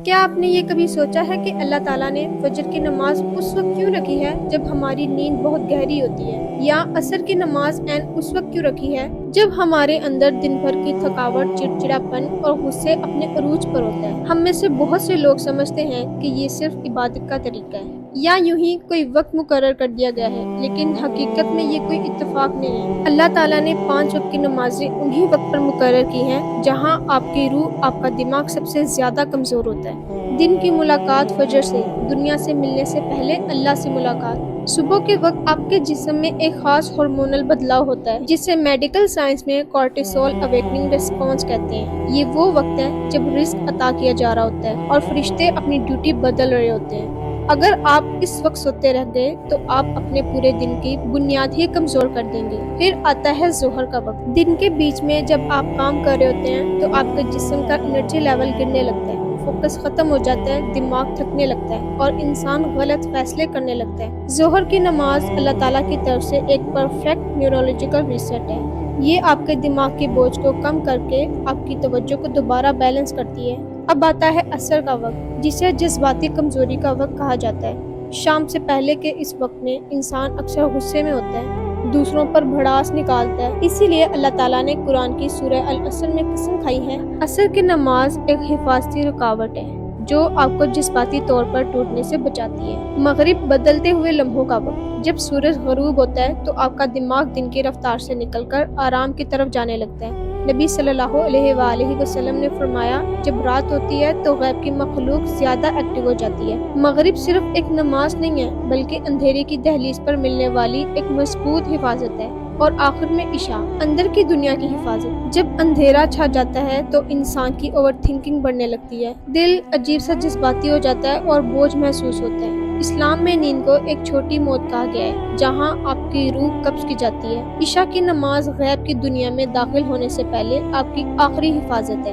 کیا آپ نے یہ کبھی سوچا ہے کہ اللہ تعالیٰ نے فجر کی نماز اس وقت کیوں رکھی ہے جب ہماری نیند بہت گہری ہوتی ہے، یا عصر کی نماز عین اس وقت کیوں رکھی ہے جب ہمارے اندر دن بھر کی تھکاوٹ، چڑچڑاپن اور غصے اپنے عروج پر ہوتا ہے؟ ہم میں سے بہت سے لوگ سمجھتے ہیں کہ یہ صرف عبادت کا طریقہ ہے یا یوں ہی کوئی وقت مقرر کر دیا گیا ہے، لیکن حقیقت میں یہ کوئی اتفاق نہیں ہے۔ اللہ تعالیٰ نے 5 وقت کی نمازیں انہی وقت پر مقرر کی ہیں جہاں آپ کی روح، آپ کا دماغ سب سے زیادہ کمزور ہوتا ہے۔ دن کی ملاقات فجر سے، دنیا سے ملنے سے پہلے اللہ سے ملاقات۔ صبح کے وقت آپ کے جسم میں ایک خاص ہارمونل بدلاؤ ہوتا ہے جسے میڈیکل سائنس میں کورٹیسول اویکننگ ریسپانس کہتے ہیں۔ یہ وہ وقت ہے جب رزق عطا کیا جا رہا ہوتا ہے اور فرشتے اپنی ڈیوٹی بدل رہے ہوتے ہیں۔ اگر آپ اس وقت سوتے رہ گئے تو آپ اپنے پورے دن کی بنیاد ہی کمزور کر دیں گے۔ پھر آتا ہے ظہر کا وقت۔ دن کے بیچ میں جب آپ کام کر رہے ہوتے ہیں تو آپ کے جسم کا انرجی لیول گرنے لگتا ہے، فوکس ختم ہو جاتا ہے، دماغ تھکنے لگتا ہے اور انسان غلط فیصلے کرنے لگتا ہے۔ ظہر کی نماز اللہ تعالیٰ کی طرف سے ایک پرفیکٹ نیورولوجیکل ریسٹ ہے۔ یہ آپ کے دماغ کے بوجھ کو کم کر کے آپ کی توجہ کو دوبارہ بیلنس کرتی ہے۔ اب آتا ہے عصر کا وقت، جسے جذباتی کمزوری کا وقت کہا جاتا ہے۔ شام سے پہلے کے اس وقت میں انسان اکثر غصے میں ہوتا ہے، دوسروں پر بھڑاس نکالتا ہے۔ اسی لیے اللہ تعالیٰ نے قرآن کی سورہ العصر میں قسم کھائی ہے۔ عصر کی نماز ایک حفاظتی رکاوٹ ہے جو آپ کو جذباتی طور پر ٹوٹنے سے بچاتی ہے۔ مغرب، بدلتے ہوئے لمحوں کا وقت۔ جب سورج غروب ہوتا ہے تو آپ کا دماغ دن کی رفتار سے نکل کر آرام کی طرف جانے لگتا ہے۔ نبی صلی اللہ علیہ وآلہ وسلم نے فرمایا، جب رات ہوتی ہے تو غیب کی مخلوق زیادہ ایکٹیو ہو جاتی ہے۔ مغرب صرف ایک نماز نہیں ہے بلکہ اندھیرے کی دہلیز پر ملنے والی ایک مضبوط حفاظت ہے۔ اور آخر میں عشاء، اندر کی دنیا کی حفاظت۔ جب اندھیرا چھا جاتا ہے تو انسان کی اوور تھنکنگ بڑھنے لگتی ہے، دل عجیب سا جذباتی ہو جاتا ہے اور بوجھ محسوس ہوتا ہے۔ اسلام میں نیند کو ایک چھوٹی موت کہا گیا ہے جہاں آپ کی روح قبض کی جاتی ہے۔ عشاء کی نماز غیب کی دنیا میں داخل ہونے سے پہلے آپ کی آخری حفاظت ہے۔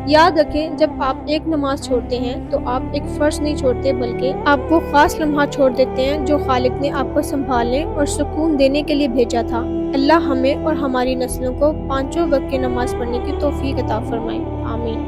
یاد رکھیں، جب آپ ایک نماز چھوڑتے ہیں تو آپ ایک فرض نہیں چھوڑتے بلکہ آپ وہ خاص لمحہ چھوڑ دیتے ہیں جو خالق نے آپ کو سنبھالنے اور سکون دینے کے لیے بھیجا تھا۔ اللہ ہمیں اور ہماری نسلوں کو 5 وقت کی نماز پڑھنے کی توفیق عطا فرمائے، آمین۔